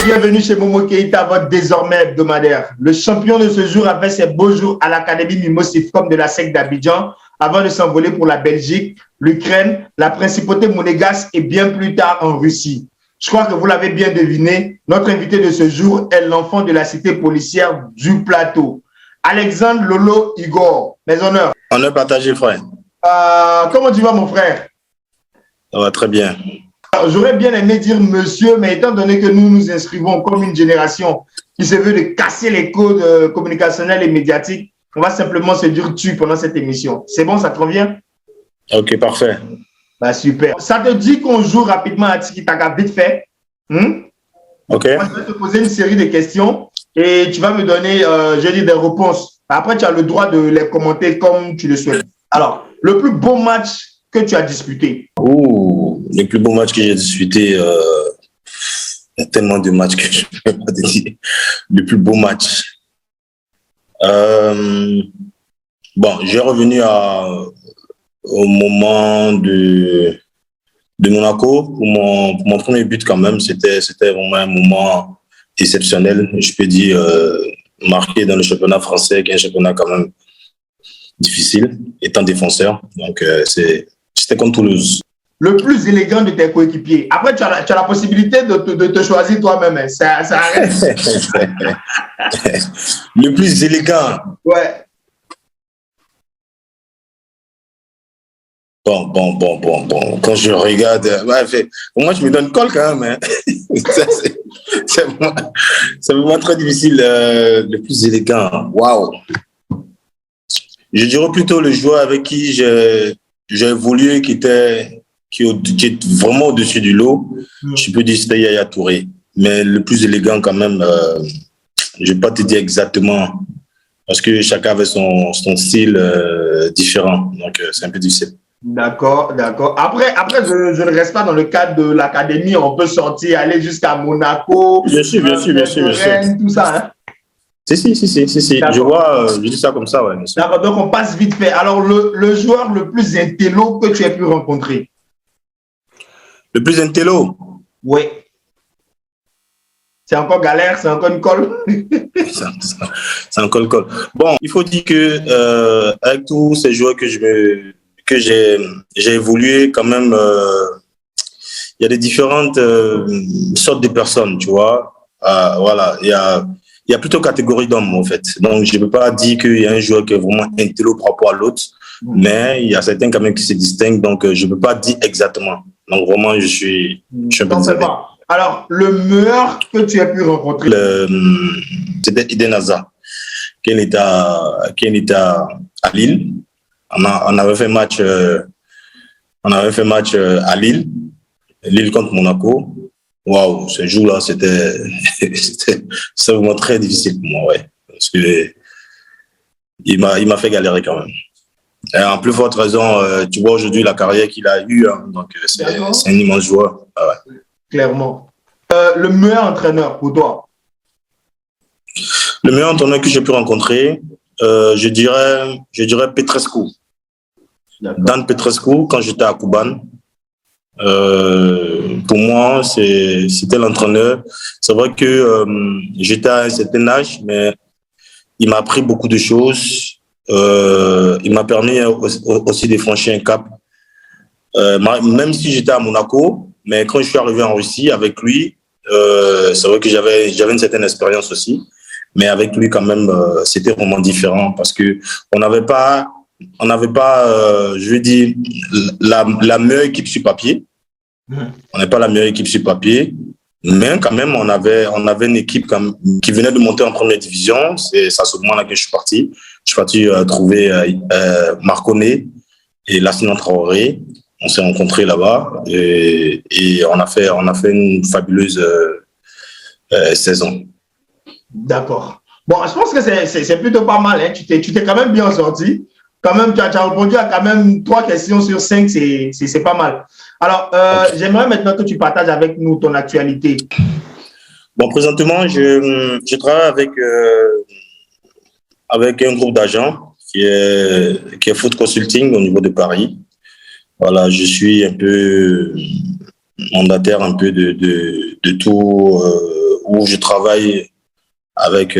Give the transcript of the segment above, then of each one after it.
bienvenue chez Momo Keïta, votre désormais hebdomadaire. Le champion de ce jour a fait ses beaux jours à l'Académie Mimosifcom de la SEC d'Abidjan avant de s'envoler pour la Belgique, l'Ukraine, la principauté monégasque et bien plus tard en Russie. Je crois que vous l'avez bien deviné, notre invité de ce jour est l'enfant de la cité policière du plateau. Alexandre Lolo Igor, mes honneurs. Honneur partagé, frère. Comment tu vas, mon frère? Ça va très bien. J'aurais bien aimé dire monsieur, mais étant donné que nous nous inscrivons comme une génération qui se veut de casser les codes communicationnels et médiatiques, on va simplement se dire tu pendant cette émission. C'est bon, ça te convient? Ok, parfait. Bah, super. Ça te dit qu'on joue rapidement à Tiki Taka vite fait? Ok. Moi, je vais te poser une série de questions et tu vas me donner, je dis, des réponses. Après, tu as le droit de les commenter comme tu le souhaites. Alors, le plus beau match que tu as disputé? Les plus beaux matchs que j'ai disputés, il y a tellement de matchs que je ne peux pas te dire. Le plus beau match. Bon, j'ai revenu au moment de Monaco pour mon premier but quand même. C'était vraiment un moment exceptionnel, je peux dire, marqué dans le championnat français, qui est un championnat quand même difficile, étant défenseur. Donc, c'était contre Toulouse. Le plus élégant de tes coéquipiers. Après, tu as la possibilité de te choisir toi-même. Hein. Ça arrête. Le plus élégant. Ouais. Bon. Quand je regarde, moi, je me donne colle quand même. Hein. C'est vraiment très difficile. Le plus élégant. Waouh. Je dirais plutôt le joueur avec qui j'ai évolué, qui est vraiment au-dessus du lot. Je peux dire que c'était Yaya Touré. Mais le plus élégant quand même, je ne vais pas te dire exactement, parce que chacun avait son style différent. Donc, c'est un peu difficile. D'accord. Après je ne reste pas dans le cadre de l'académie. On peut sortir, aller jusqu'à Monaco. Bien sûr. Rennes, tout ça. Hein? Si. Je dis ça comme ça, ouais. D'accord, donc on passe vite fait. Alors, le joueur le plus intello que tu aies pu rencontrer? Le plus intello? Oui. C'est encore galère, c'est encore une colle. C'est encore une colle. Bon, il faut dire que avec tous ces joueurs que j'ai évolué, quand même, il y a des différentes sortes de personnes, tu vois. Voilà, il y a plutôt catégorie d'hommes, en fait. Donc, je ne peux pas dire qu'il y a un joueur qui est vraiment intello par rapport à l'autre, mais il y a certains quand même qui se distinguent, donc je ne peux pas dire exactement. Donc, vraiment, je suis un peu désolé. Alors, le meilleur que tu as pu rencontrer? C'était Eden Hazard, qui était à Lille. On avait fait match à Lille contre Monaco. Waouh, ce jour-là, c'était vraiment très difficile pour moi, ouais. Parce que il m'a fait galérer quand même. Et en plus forte raison, tu vois aujourd'hui la carrière qu'il a eue, hein, donc c'est un immense joueur. Ah ouais. Clairement. Le meilleur entraîneur pour toi? Le meilleur entraîneur que j'ai pu rencontrer, je dirais Petrescu. Dan Petrescu, quand j'étais à Kuban. Pour moi, c'était l'entraîneur. C'est vrai que j'étais à un certain âge, mais il m'a appris beaucoup de choses. Il m'a permis aussi de franchir un cap. Même si j'étais à Monaco, mais quand je suis arrivé en Russie avec lui, c'est vrai que j'avais une certaine expérience aussi. Mais avec lui, quand même, c'était vraiment différent parce que on n'avait pas, je veux dire, la meilleure équipe sur papier. On n'est pas la meilleure équipe sur papier, mais quand même, on avait une équipe qui venait de monter en première division. C'est à ce moment-là que je suis parti. Je suis parti trouver Marconnet et Lassina Traoré. On s'est rencontrés là-bas et on a fait une fabuleuse saison. D'accord. Bon, je pense que c'est plutôt pas mal. Hein. Tu t'es quand même bien sorti. Quand même, tu as répondu à quand même 3 questions sur 5. C'est pas mal. Alors, j'aimerais maintenant que tu partages avec nous ton actualité. Bon, présentement, je travaille avec un groupe d'agents qui est Foot Consulting au niveau de Paris. Voilà, je suis un peu mandataire un peu de tout où je travaille avec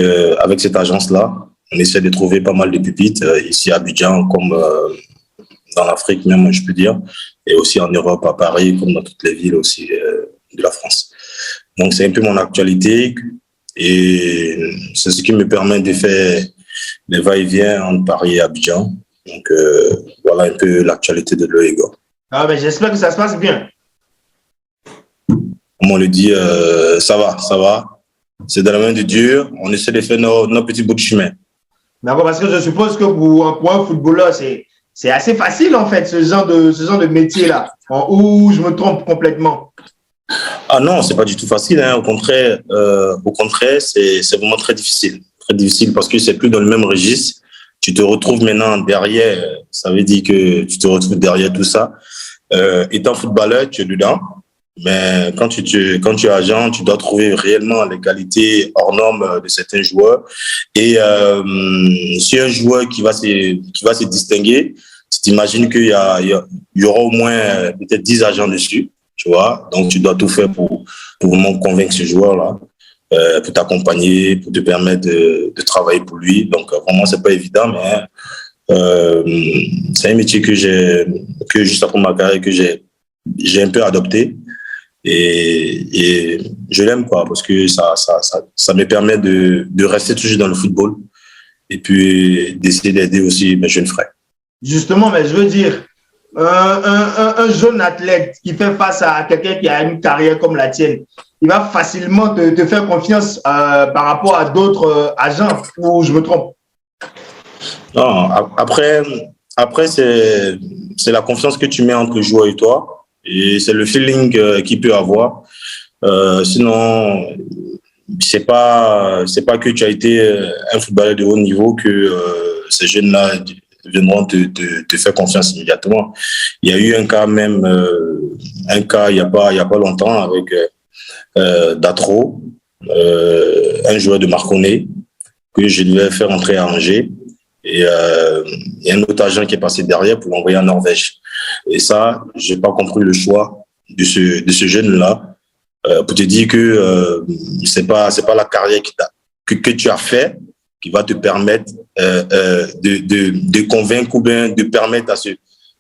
cette agence-là. On essaie de trouver pas mal de pépites ici à Abidjan, comme dans l'Afrique même, je peux dire, et aussi en Europe, à Paris, comme dans toutes les villes aussi de la France. Donc, c'est un peu mon actualité et c'est ce qui me permet de faire les va-et-vient entre Paris et Abidjan. Donc, voilà un peu l'actualité de l'OEGO. Ah, ben, j'espère que ça se passe bien. Comme on le dit, ça va, ça va. C'est dans la main de Dieu. On essaie de faire nos petits bouts de chemin. D'accord, parce que je suppose que pour un footballeur, c'est assez facile, en fait, ce genre de métier-là, où je me trompe complètement. Ah non, c'est pas du tout facile. Hein. Au contraire, c'est vraiment très difficile. Très difficile parce que c'est plus dans le même registre. Tu te retrouves maintenant derrière. Ça veut dire que tu te retrouves derrière tout ça. Étant footballeur, tu es dedans. Mais quand tu es agent, tu dois trouver réellement les qualités hors normes de certains joueurs. Et si un joueur qui va se distinguer, tu t'imagines qu'il y aura au moins peut-être 10 agents dessus, tu vois. Donc, tu dois tout faire pour vraiment convaincre ce joueur-là, pour t'accompagner, pour te permettre de travailler pour lui. Donc, vraiment, c'est pas évident, mais c'est un métier que juste après ma carrière, que j'ai un peu adopté. Et je l'aime, quoi, parce que ça me permet de rester toujours dans le football et puis d'essayer d'aider aussi mes jeunes frères. Justement, mais je veux dire, un jeune athlète qui fait face à quelqu'un qui a une carrière comme la tienne, il va facilement te faire confiance par rapport à d'autres agents, ou je me trompe? Non, après c'est la confiance que tu mets entre le joueur et toi. Et c'est le feeling qu'il peut avoir. Sinon, c'est pas que tu as été un footballeur de haut niveau que ces jeunes-là viendront te faire confiance immédiatement. Il y a eu un cas il y a pas longtemps avec Datro, un joueur de Marconnet que je devais faire entrer à Angers. Et il y a un autre agent qui est passé derrière pour l'envoyer en Norvège. Et ça, j'ai pas compris le choix de ce jeune-là pour te dire que c'est pas la carrière que tu as fait qui va te permettre de convaincre ou bien de permettre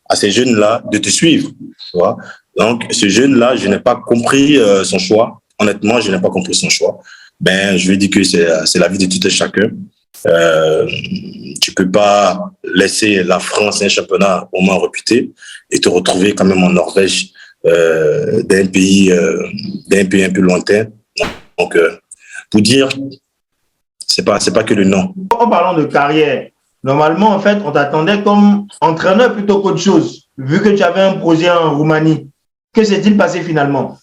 à ces jeunes-là de te suivre. Tu vois? Donc, ce jeune-là, je n'ai pas compris son choix. Honnêtement, je n'ai pas compris son choix. Ben, je lui dis que c'est la vie de tout un chacun. Tu peux pas laisser la France, un championnat au moins réputé, et te retrouver quand même en Norvège, d'un pays un peu lointain. Donc, pour dire, c'est pas que le nom. En parlant de carrière, normalement, en fait, on t'attendait comme entraîneur plutôt qu'autre chose, vu que tu avais un projet en Roumanie. Que s'est-il passé finalement?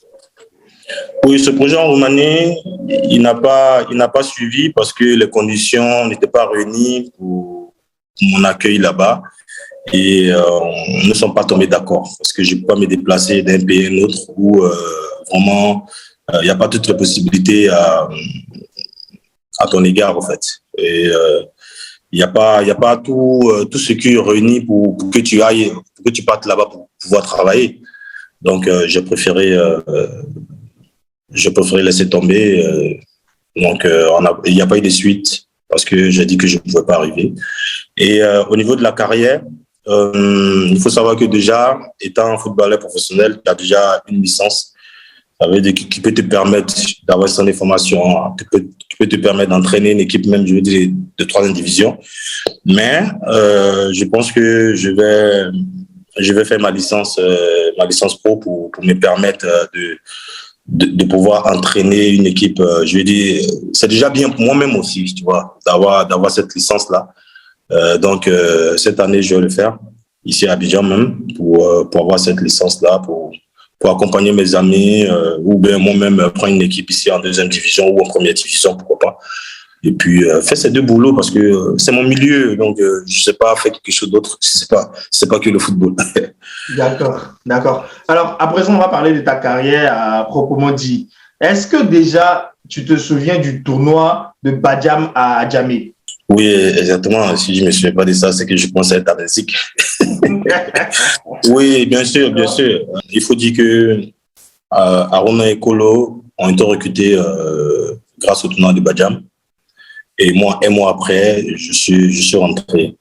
Oui, ce projet en Roumanie, il n'a pas suivi parce que les conditions n'étaient pas réunies pour mon accueil là-bas. Et nous ne sommes pas tombés d'accord parce que je ne peux pas me déplacer d'un pays à un autre où vraiment il n'y a pas toutes les possibilités à ton égard, en fait. Et il n'y a pas tout ce qui est réuni pour que tu ailles, pour que tu partes là-bas pour pouvoir travailler. Donc, j'ai préféré laisser tomber. Donc, il n'y a pas eu de suite parce que j'ai dit que je ne pouvais pas arriver. Et au niveau de la carrière, il faut savoir que déjà, étant footballeur professionnel, tu as déjà une licence. Ça veut dire qui peut te permettre d'avoir son formation, qui peut te permettre d'entraîner une équipe même, je veux dire, de 3e division. Mais je pense que je vais faire ma licence pro pour me permettre de pouvoir entraîner une équipe. Je veux dire, c'est déjà bien pour moi-même aussi, tu vois, d'avoir cette licence-là. Donc, cette année, je vais le faire, ici à Abidjan même, pour avoir cette licence-là, pour accompagner mes amis, ou bien moi-même prendre une équipe ici en 2e division ou en 1re division, pourquoi pas. Et puis, faire ces deux boulots parce que c'est mon milieu, donc je ne sais pas faire quelque chose d'autre, c'est pas que le football. D'accord. Alors, à présent, on va parler de ta carrière à proprement dit. Est-ce que déjà, tu te souviens du tournoi de Badiam à Adjamé? Oui, exactement. Si je ne me souviens pas de ça, c'est que je pense être à Belgique. Oui, bien sûr. Il faut dire que Aruna et Kolo ont été recrutés grâce au tournoi de Badjam. Et moi, un mois après, je suis rentré.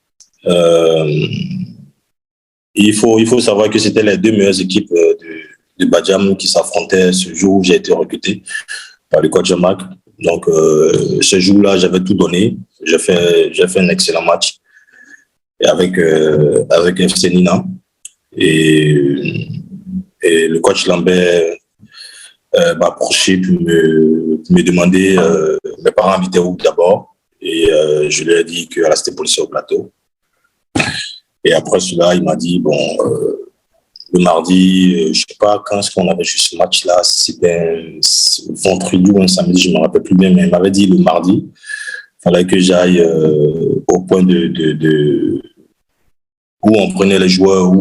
Il faut savoir que c'était les deux meilleures équipes de Badjam qui s'affrontaient ce jour où j'ai été recruté par le coach Jean-Marc. Donc, ce jour-là, j'avais tout donné. J'ai fait un excellent match avec FC Nina. Et le coach Lambert m'a approché pour me demander mes parents habitaient où d'abord. Et je lui ai dit qu'à la Cité policière au plateau. Et après cela, il m'a dit, bon, le mardi, je ne sais pas quand est-ce qu'on avait joué ce match-là, c'était un vendredi ou un samedi, je ne me rappelle plus bien, mais il m'avait dit le mardi, il fallait que j'aille au point où on prenait les joueurs,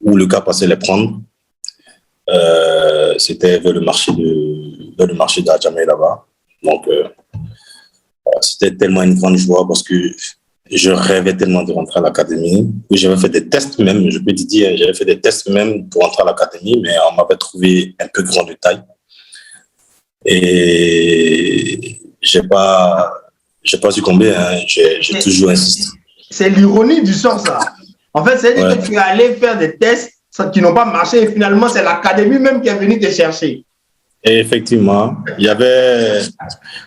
où le cas passait les prendre. C'était vers le marché d'Adjamé là-bas. Donc, c'était tellement une grande joie parce que je rêvais tellement de rentrer à l'académie. J'avais fait des tests même, je peux te dire, j'avais fait des tests même pour rentrer à l'académie, mais on m'avait trouvé un peu grand de taille. Et j'ai pas succombé, hein. J'ai toujours insisté. C'est l'ironie du sort, ça. En fait, c'est-à-dire que tu es allé faire des tests qui n'ont pas marché et finalement, c'est l'académie même qui est venue te chercher. Et effectivement, il y avait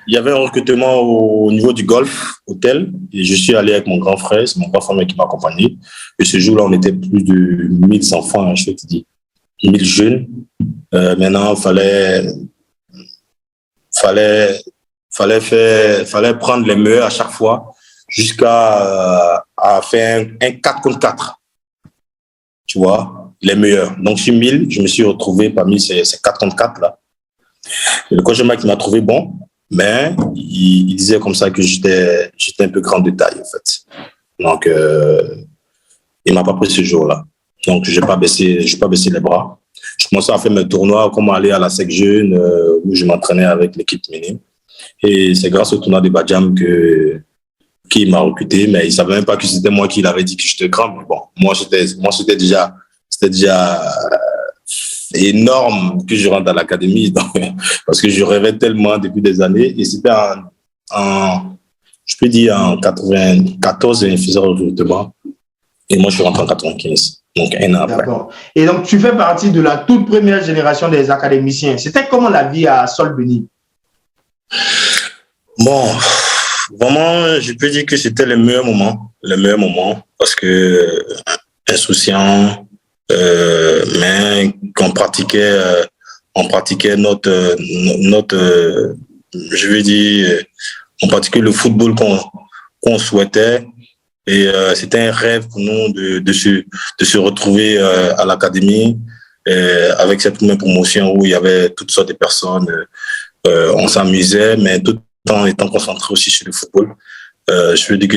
un recrutement au niveau du golf hôtel et je suis allé avec mon grand frère, c'est mon grand frère qui m'a accompagné. Et ce jour-là, on était plus de 1000 enfants, hein, je te dis, 1000 jeunes. Maintenant, fallait prendre les meilleurs à chaque fois jusqu'à faire un 4 contre 4. Tu vois, les meilleurs. Donc, sur 1000, je me suis retrouvé parmi ces 4 contre 4 là. Et le coach Jean-Marc m'a trouvé bon, mais il disait comme ça que j'étais un peu grand de taille, en fait. Donc, il ne m'a pas pris ce jour-là. Donc, je n'ai pas baissé les bras. Je commençais à faire mes tournois, comme aller à la SEC Jeune, où je m'entraînais avec l'équipe minime. Et c'est grâce au tournoi de Badjam qu'il m'a recruté, mais il ne savait même pas que c'était moi qui l'avais dit que j'étais grand. Mais bon, moi, c'était déjà énorme que je rentre à l'académie, parce que je rêvais tellement depuis des années. Et c'était je peux dire, en 94, il faisait recrutement. Et moi, je suis rentré en 95, donc un an après. D'accord. Et donc, tu fais partie de la toute première génération des académiciens. C'était comment la vie à Solbeny? Bon, vraiment, je peux dire que c'était le meilleur moment, parce que insouciant, mais qu'on pratiquait notre, je veux dire, on pratiquait le football qu'on souhaitait. Et c'était un rêve pour nous de se retrouver à l'académie avec cette première promotion où il y avait toutes sortes de personnes. On s'amusait, mais tout en étant concentré aussi sur le football. Je veux dire que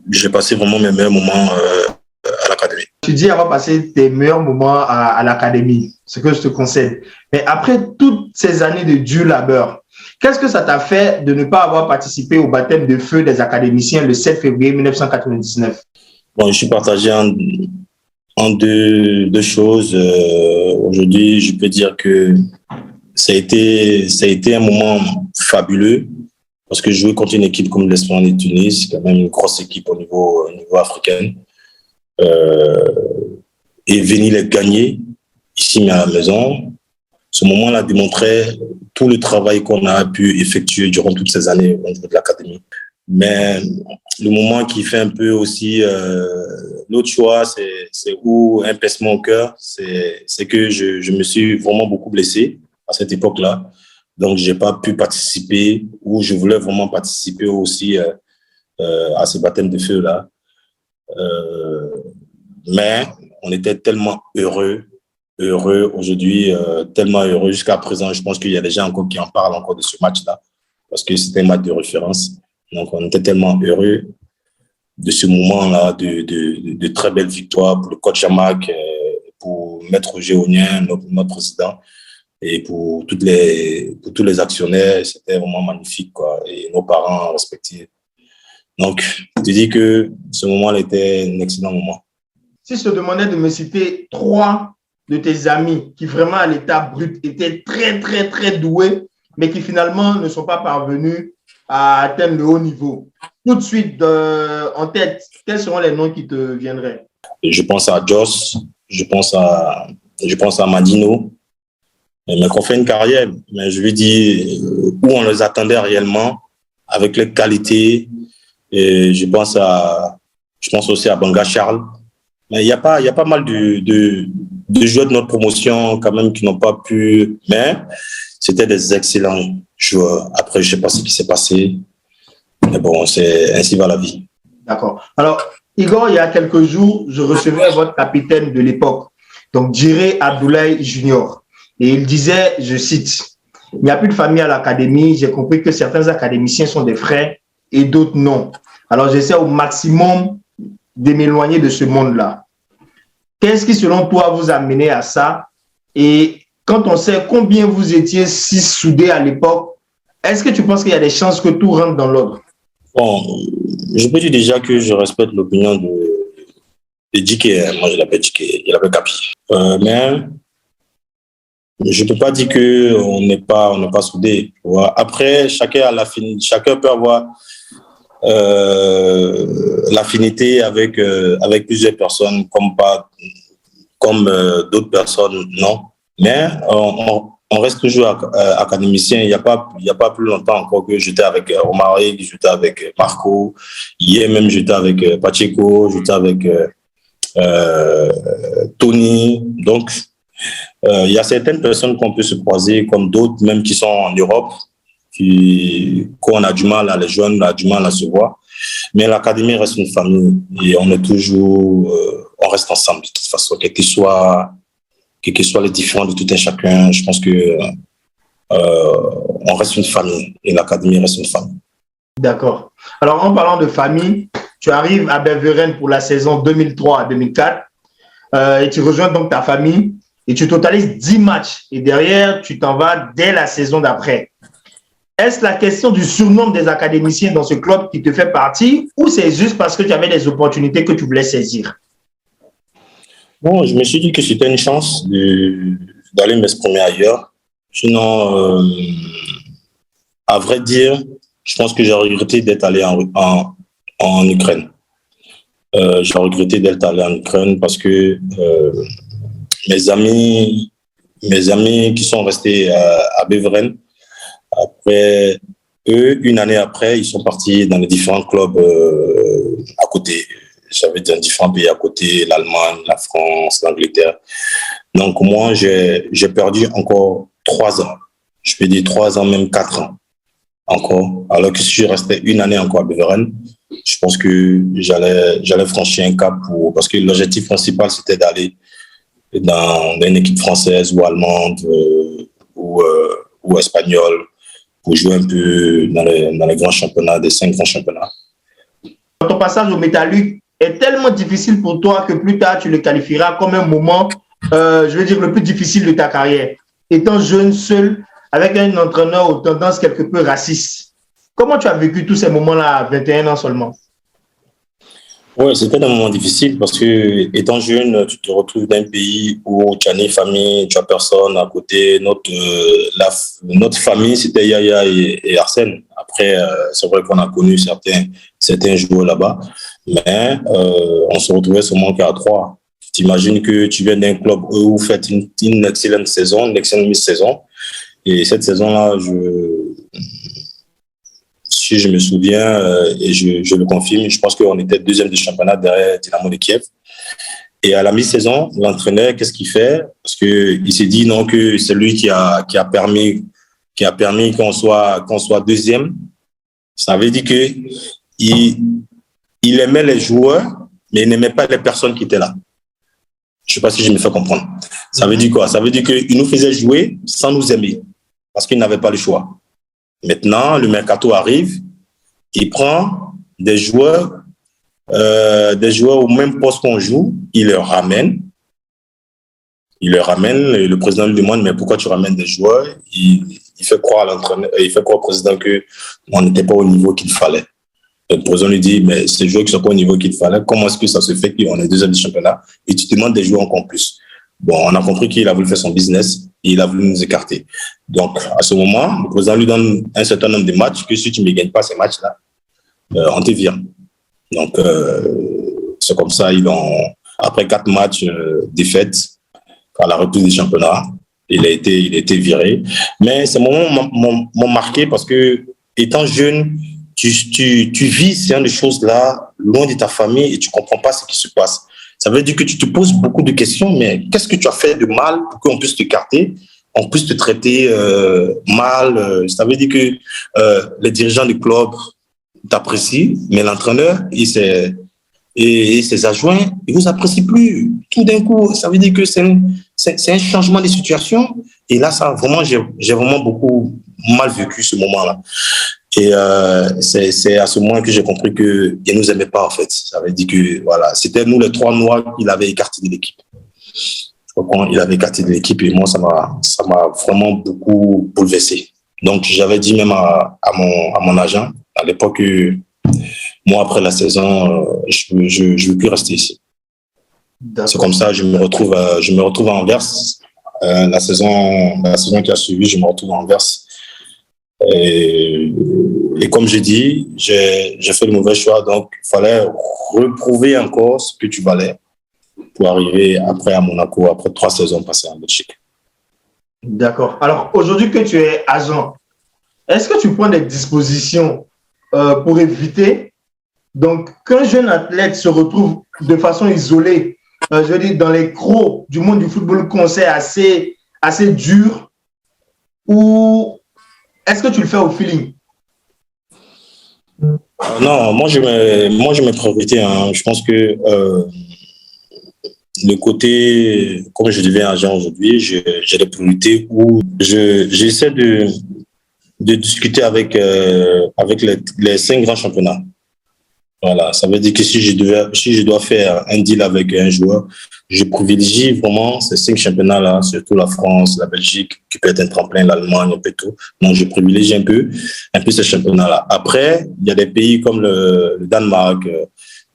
j'ai passé vraiment mes meilleurs moments à l'académie. Tu dis avoir passé tes meilleurs moments à l'académie, ce que je te conseille. Mais après toutes ces années de dur labeur, qu'est-ce que ça t'a fait de ne pas avoir participé au baptême de feu des académiciens le 7 février 1999? Bon, je suis partagé en deux choses. Aujourd'hui, je peux dire que ça a été un moment fabuleux parce que jouer contre une équipe comme l'Espérance de Tunis, quand même une grosse équipe au niveau africain, et venir les gagner ici à la maison. Ce moment-là démontrait tout le travail qu'on a pu effectuer durant toutes ces années au niveau de l'académie. Mais le moment qui fait un peu aussi l'autre choix, c'est où un pincement au cœur, c'est que je me suis vraiment beaucoup blessé à cette époque-là. Donc, je n'ai pas pu participer, ou je voulais vraiment participer aussi à ce baptême de feu-là. Mais on était tellement heureux aujourd'hui, tellement heureux jusqu'à présent. Je pense qu'il y a des gens encore qui en parlent encore de ce match-là, parce que c'était un match de référence. Donc, on était tellement heureux de ce moment-là, de très belles victoires pour le coach Jean-Marc, pour Maître Géonien, notre président, et pour tous les actionnaires. C'était vraiment magnifique, quoi, et nos parents respectifs. Donc, je te dis que ce moment-là était un excellent moment. Si je te demandais de me citer 3 de tes amis qui vraiment à l'état brut étaient très, très, très doués mais qui finalement ne sont pas parvenus à atteindre le haut niveau. Tout de suite, en tête, quels seront les noms qui te viendraient? Je pense à Joss, je pense à Madino, mais qu'on fait une carrière. Mais je veux dire, où on les attendait réellement, avec les qualités. Et je pense aussi à Banga Charles. Mais il y a pas mal de joueurs de notre promotion quand même qui n'ont pas pu. Mais c'était des excellents joueurs. Après, je ne sais pas ce qui s'est passé. Mais bon, ainsi va la vie. D'accord. Alors, Igor, il y a quelques jours, je recevais votre capitaine de l'époque, donc Djiré Abdoulaye Junior. Et il disait, je cite, « Il n'y a plus de famille à l'académie. J'ai compris que certains académiciens sont des frères et d'autres non. Alors, j'essaie au maximum de m'éloigner de ce monde-là. » Qu'est-ce qui, selon toi, vous a mené à ça? Et quand on sait combien vous étiez si soudés à l'époque, est-ce que tu penses qu'il y a des chances que tout rentre dans l'ordre? Bon, je peux dire déjà que je respecte l'opinion de Djiké. Moi, je l'appelle Djiké, il l'appelle Capi. Mais je ne peux pas dire qu'on n'est pas soudés. Après, chacun peut avoir l'affinité avec plusieurs personnes, comme d'autres personnes, non. Mais on reste toujours académicien. Il y a pas plus longtemps encore que j'étais avec Romaric, j'étais avec Marco. Hier même, j'étais avec Pacheco, j'étais avec Tony. Donc, il y a certaines personnes qu'on peut se croiser, comme d'autres, même qui sont en Europe, qu'on a du mal à les joindre, on a du mal à se voir. Mais l'académie reste une famille et on est toujours, on reste ensemble de toute façon, quels que soient les différends de tout un chacun. Je pense que on reste une famille et l'académie reste une famille. D'accord. Alors, en parlant de famille, tu arrives à Beveren pour la saison 2003-2004 et tu rejoins donc ta famille et tu totalises 10 matchs et derrière, tu t'en vas dès la saison d'après. Est-ce la question du surnombre des académiciens dans ce club qui te fait partir ou c'est juste parce que tu avais des opportunités que tu voulais saisir? Bon, je me suis dit que c'était une chance d'aller m'exprimer ailleurs. Sinon, à vrai dire, je pense que j'ai regretté d'être allé en Ukraine. J'ai regretté d'être allé en Ukraine parce que mes amis qui sont restés à Beveren, après eux, une année après, ils sont partis dans les différents clubs à côté. J'avais dans différents pays à côté, l'Allemagne, la France, l'Angleterre. Donc moi, j'ai perdu encore 3 ans. Je peux dire 3 ans, même 4 ans encore. Alors que si je restais une année encore à Beveren, je pense que j'allais franchir un cap parce que l'objectif principal, c'était d'aller dans une équipe française ou allemande ou espagnole pour jouer un peu dans les grands championnats, des 5 grands championnats. Ton passage au Métallurgue est tellement difficile pour toi que plus tard, tu le qualifieras comme un moment, je veux dire, le plus difficile de ta carrière. Étant jeune, seul, avec un entraîneur aux tendances quelque peu racistes. Comment tu as vécu tous ces moments-là à 21 ans seulement? Oui, c'était un moment difficile parce que, étant jeune, tu te retrouves dans un pays où tu as ni famille, tu as personne à côté. Notre famille, c'était Yaya et Arsène. Après, c'est vrai qu'on a connu certains joueurs là-bas, mais on se retrouvait seulement qu'à 3. Tu t'imagines que tu viens d'un club où vous faites une excellente saison, une excellente mi-saison. Et cette saison-là, si je me souviens, et je le confirme, je pense qu'on était deuxième du championnat derrière Dynamo de Kiev. Et à la mi-saison, l'entraîneur, qu'est-ce qu'il fait? Parce qu'il s'est dit non, que c'est lui qui a permis qu'on soit deuxième. Ça veut dire qu'il aimait les joueurs, mais il n'aimait pas les personnes qui étaient là. Je ne sais pas si je me fais comprendre. Ça veut dire quoi? Ça veut dire qu'il nous faisait jouer sans nous aimer, parce qu'il n'avait pas le choix. Maintenant, le mercato arrive, il prend des joueurs au même poste qu'on joue, il les ramène. Le président lui demande, mais pourquoi tu ramènes des joueurs? Il fait croire à l'entraîneur, il fait croire au président qu'on n'était pas au niveau qu'il fallait. Le président lui dit, mais ces joueurs qui ne sont pas au niveau qu'il fallait, comment est-ce que ça se fait qu'on est deuxième du championnat et tu demandes des joueurs encore plus? Bon, on a compris qu'il a voulu faire son business et il a voulu nous écarter. Donc, à ce moment, le président lui donne un certain nombre de matchs que si tu ne gagnes pas ces matchs-là, on te vire. Donc, c'est comme ça, après 4 matchs défaites, à la reprise du championnat, il a été viré. Mais ces moments m'ont marqué parce que, étant jeune, tu vis ce genre de choses-là, loin de ta famille, et tu ne comprends pas ce qui se passe. Ça veut dire que tu te poses beaucoup de questions, mais qu'est-ce que tu as fait de mal pour qu'on puisse t'écarter, on puisse te traiter mal? Ça veut dire que les dirigeants du club t'apprécient, mais l'entraîneur et ses adjoints, ils ne vous apprécient plus. Tout d'un coup, ça veut dire que c'est un changement de situation. Et là, j'ai vraiment beaucoup mal vécu ce moment-là. Et c'est à ce moment que j'ai compris qu'ils ne nous aimaient pas, en fait. Ça veut dire que, voilà, c'était nous les 3 Noirs qu'il avait écartés de l'équipe. Il avait écarté de l'équipe et moi, ça m'a vraiment beaucoup bouleversé. Donc, j'avais dit même à mon agent, à l'époque, moi, après la saison, je ne veux plus rester ici. C'est comme ça, je me retrouve à Anvers. La saison qui a suivi, je me retrouve à Anvers. Et comme je dis, j'ai fait le mauvais choix, donc il fallait reprouver encore ce que tu valais pour arriver après à Monaco, après 3 saisons passées en Belgique. D'accord. Alors, aujourd'hui que tu es agent, est-ce que tu prends des dispositions pour éviter donc qu'un jeune athlète se retrouve de façon isolée, je veux dire, dans les crocs du monde du football conseil assez dur, ou est-ce que tu le fais au feeling? Non, moi je mets priorité. Hein. Je pense que le côté, comme je deviens agent aujourd'hui, j'ai des priorités où j'essaie de discuter avec les 5 grands championnats. Voilà, ça veut dire que si je dois faire un deal avec un joueur, je privilégie vraiment ces 5 championnats-là, surtout la France, la Belgique, qui peut être un tremplin, l'Allemagne, un peu tout. Donc, je privilégie un peu ces championnats-là. Après, il y a des pays comme le Danemark,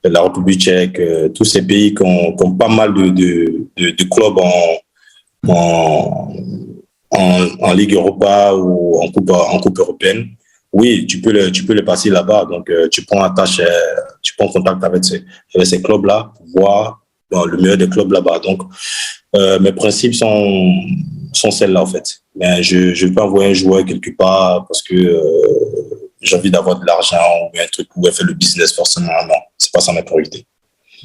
la République tchèque, tous ces pays qui ont pas mal de clubs en Ligue Europa ou en Coupe européenne. Oui, tu peux le passer là-bas. Donc, tu prends contact avec ces clubs-là pour voir le meilleur des clubs là-bas. Donc, mes principes sont celles-là, en fait. Mais je ne vais pas envoyer un joueur quelque part parce que j'ai envie d'avoir de l'argent ou un truc où elle fait le business forcément. Non, c'est pas ça ma priorité.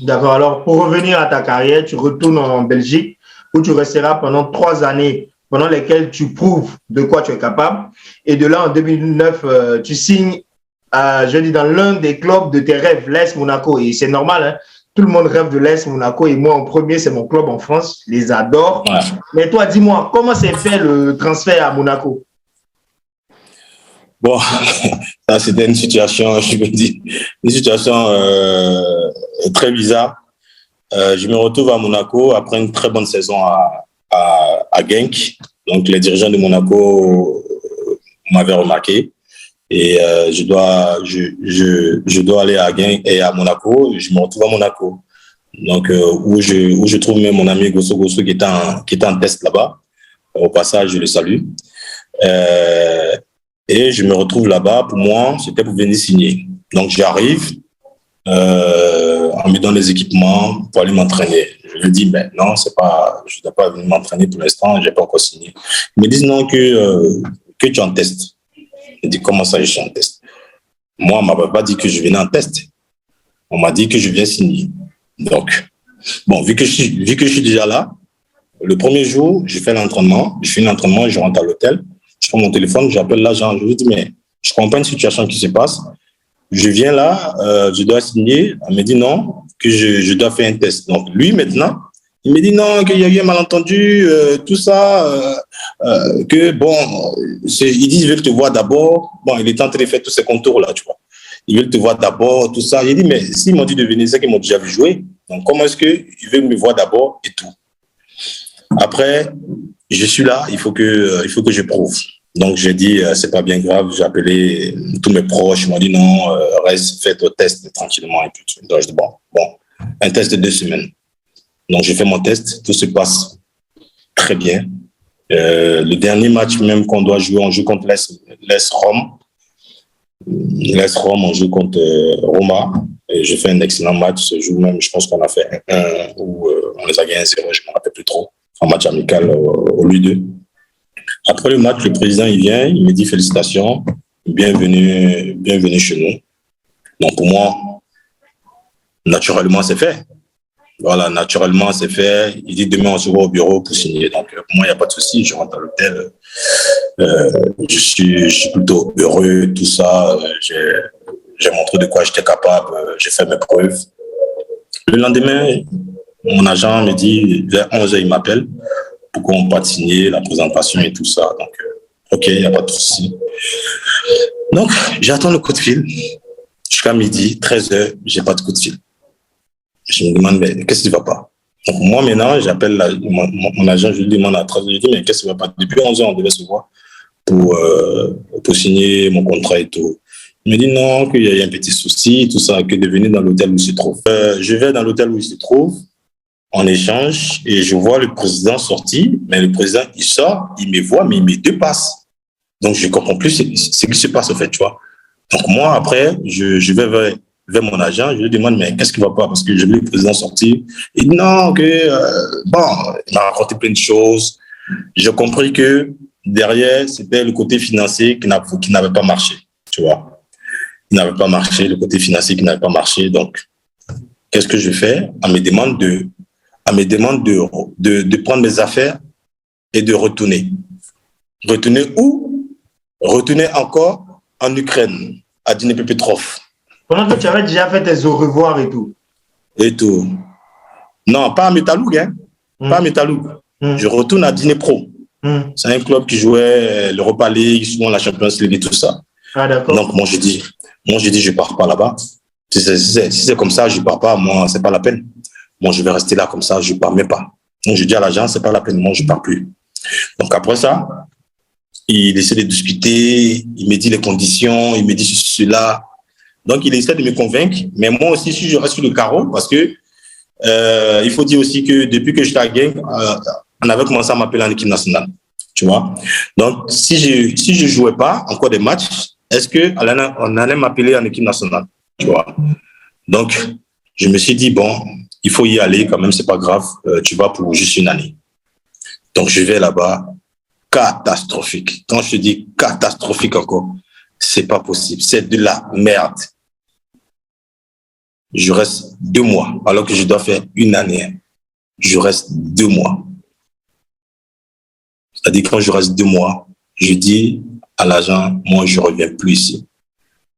D'accord. Alors, pour revenir à ta carrière, tu retournes en Belgique où tu resteras pendant 3 années pendant lesquelles tu prouves de quoi tu es capable. Et de là, en 2009, tu signes, je dis, dans l'un des clubs de tes rêves, l'AS Monaco. Et c'est normal, hein? Tout le monde rêve de l'AS Monaco. Et moi, en premier, c'est mon club en France. Je les adore. Ouais. Mais toi, dis-moi, comment s'est fait le transfert à Monaco? Bon, ça, c'était une situation, je me dis, une situation très bizarre. Je me retrouve à Monaco après une très bonne saison à Genk. Donc, les dirigeants de Monaco m'avaient remarqué et je dois aller à Genk et à Monaco. Je me retrouve à Monaco. Donc, où je trouve même mon ami Gosso qui était en test là-bas. Au passage, je le salue. Et je me retrouve là-bas. Pour moi, c'était pour venir signer. Donc, j'arrive. On me donne les équipements pour aller m'entraîner. Je lui dis, ben non, je ne dois pas venir m'entraîner pour l'instant, je n'ai pas encore signé. Ils me disent non, que tu es en test. Je dis, comment ça, je suis en test? Moi, on ne m'a pas dit que je venais en test. On m'a dit que je viens signer. Donc, bon, vu que je suis déjà là, le premier jour, je fais l'entraînement, je rentre à l'hôtel, je prends mon téléphone, j'appelle l'agent, je lui dis, mais je comprends une situation qui se passe. Je viens là, je dois signer. On me dit non, que je dois faire un test. Donc, lui, maintenant, il me dit non, qu'il y a eu un malentendu, tout ça, que bon, ils disent qu'ils veulent te voir d'abord. Bon, il est en train de faire tous ces contours-là, tu vois. Ils veulent te voir d'abord, tout ça. Il dit, mais s'ils m'ont dit de venir, c'est qu'ils m'ont déjà vu jouer. Donc, comment est-ce qu'ils veulent me voir d'abord et tout? Après, je suis là, il faut que je prouve. Donc, j'ai dit, c'est pas bien grave. J'ai appelé tous mes proches. Ils m'ont dit, non, reste, fais ton test tranquillement. Donc, je dis, bon, un test de 2 semaines. Donc, j'ai fait mon test. Tout se passe très bien. Le dernier match même qu'on doit jouer, on joue contre l'AS Rome. L'AS Rome, on joue contre Roma. Et j'ai fait un excellent match ce jour même. Je pense qu'on a fait 1 où on les a gagnés 0, je ne me rappelle plus trop. Un match amical au lieu d'eux. Après le match, le président il vient, il me dit félicitations, bienvenue chez nous. Donc pour moi, naturellement c'est fait. Voilà, naturellement c'est fait. Il dit demain on se voit au bureau pour signer. Donc pour moi il n'y a pas de souci. Je rentre à l'hôtel. Je suis plutôt heureux, tout ça. J'ai montré de quoi j'étais capable. J'ai fait mes preuves. Le lendemain, mon agent me dit vers 11h il m'appelle pour qu'on parte signer la présentation et tout ça. Donc ok, il n'y a pas de souci. Donc j'attends le coup de fil. Jusqu'à midi, 13h, j'ai pas de coup de fil. Je me demande, mais qu'est-ce qui ne va pas? Donc, moi, maintenant, j'appelle mon agent, je lui demande à 13h, je lui dis, mais qu'est-ce qui ne va pas? Depuis 11h, on devait se voir pour signer mon contrat et tout. Il me dit non, qu'il y a un petit souci, tout ça, que de venir dans l'hôtel où il se trouve. Je vais dans l'hôtel où il se trouve, on échange, et je vois le président sortir, mais le président, il sort, il me voit, mais il me dépasse. Donc, je ne comprends plus ce qui se passe, en fait, tu vois. Donc, moi, après, je vais vers mon agent, je lui demande, mais qu'est-ce qui ne va pas? Parce que j'ai vu le président sortir. Il dit non, il m'a raconté plein de choses. J'ai compris que derrière, c'était le côté financier qui n'avait pas marché, tu vois. Il n'avait pas marché, le côté financier qui n'avait pas marché. Donc, qu'est-ce que je fais? On me demande de prendre mes affaires et de retourner. Retourner où? Retourner encore en Ukraine, à Dnipropetrovsk. Pendant que tu avais déjà fait tes au revoir et tout. Et tout. Non, pas à Metaloug, hein. Pas à Metaloug. Je retourne à Dnipro. C'est un club qui jouait l'Europa League, souvent la Champions League et tout ça. Ah, d'accord. Donc, moi, je dis, je pars pas là-bas. Si c'est comme ça, je pars pas. Moi, c'est pas la peine. Moi, je vais rester là comme ça, je pars même pas. Donc, je dis à l'agent, c'est pas la peine. Moi, je pars plus. Donc, après ça, il essaie de discuter. Il me dit les conditions. Il me dit cela. Donc, il essaie de me convaincre. Mais moi aussi, si je reste sur le carreau, parce que il faut dire aussi que depuis que j'étais à Genk, on avait commencé à m'appeler en équipe nationale. Tu vois? Donc, si je jouais pas encore des matchs, est-ce qu'on allait m'appeler en équipe nationale? Tu vois? Donc, je me suis dit, bon, il faut y aller quand même, c'est pas grave. Tu vas pour juste une année. Donc, je vais là-bas. Catastrophique. Quand je te dis catastrophique encore, c'est pas possible. C'est de la merde. Je reste 2 mois, alors que je dois faire une année. Je reste 2 mois. C'est-à-dire, quand je reste 2 mois, je dis à l'agent, moi, je ne reviens plus ici.